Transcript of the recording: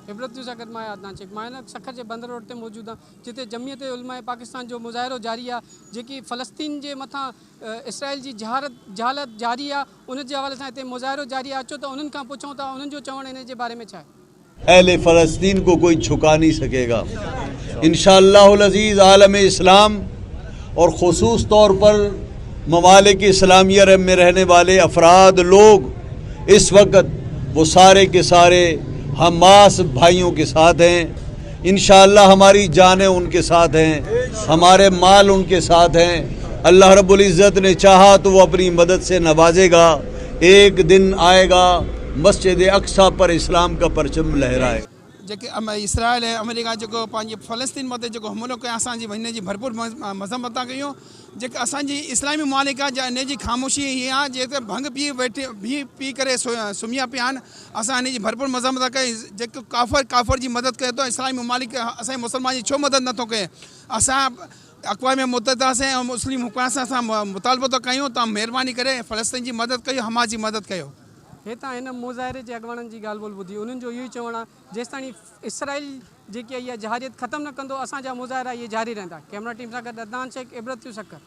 इबरत सागर मां अदनान शेख मां सखर के बंदर रोड ते मौजूद हाँ जिते जमीयत उलमा पाकिस्तान जो मुज़ाहिरो जारी है जी फ़लस्तीन के मथा इसराइल की जहालत जारी है उन हवाले से मुज़ाहिरो जारी है। अचो तो उन्हनि खां पुछूं था उन्हनि जो चवण इन जे बारे में छा है। अहले फ़लस्तीन को कोई झुका नहीं सकेगा इंशाअल्लाहुल अज़ीज़। आलम इस्लाम और ख़ुसूस तौर पर ममालिक इस्लामिया में रहने वाले अफराद लोग इस वक्त वो सारे के सारे हमास भाइयों के साथ हैं। इंशाअल्लाह हमारी जानें उनके साथ हैं, हमारे माल उनके साथ हैं। अल्लाह रब्बुल इज़्ज़त ने चाहा तो वो अपनी मदद से नवाजेगा। एक दिन आएगा मस्जिद अक्सा पर इस्लाम का परचम लहराए। जेके इसराइल है अमेरिका जो फ़लस्तीन मत जो हमलो कया असांजी हिन जी भरपूर मज़म्मत कयूं। जेके असांजी इस्लामी मालिक आहे इन जी ख़ामोशी हीअ आहे जेके भंग पी वेठे पी करे सुम्हिया पिया आहिनि। असां हिन जी भरपूर मज़म्मत कई। जेको काफ़र जी मदद करे थो इस्लामी मालिक असांजे मुसलमान जी छो मदद नथो कहे। असां अक़वाम मुत्तहिदा से ऐं मुस्लिम हुकूमत सां असां मुतालबो थो कयूं तव्हां महिरबानी करे फ़लस्तीन जी मदद कयो, हमास जी मदद कयो। हितां हिन मुज़ाहिरे जे अॻवाननि जी ॻाल्हि ॿोल ॿुधी उन्हनि जो इहो ई चवणु आहे जेसिताईं इसराइल जेकी इहा जहारियत ख़तमु न कंदो असांजा मुज़ाहिरा इहे जारी रहंदा। कैमरा टीम सां गॾु अदनान शेख, इबरत सागर।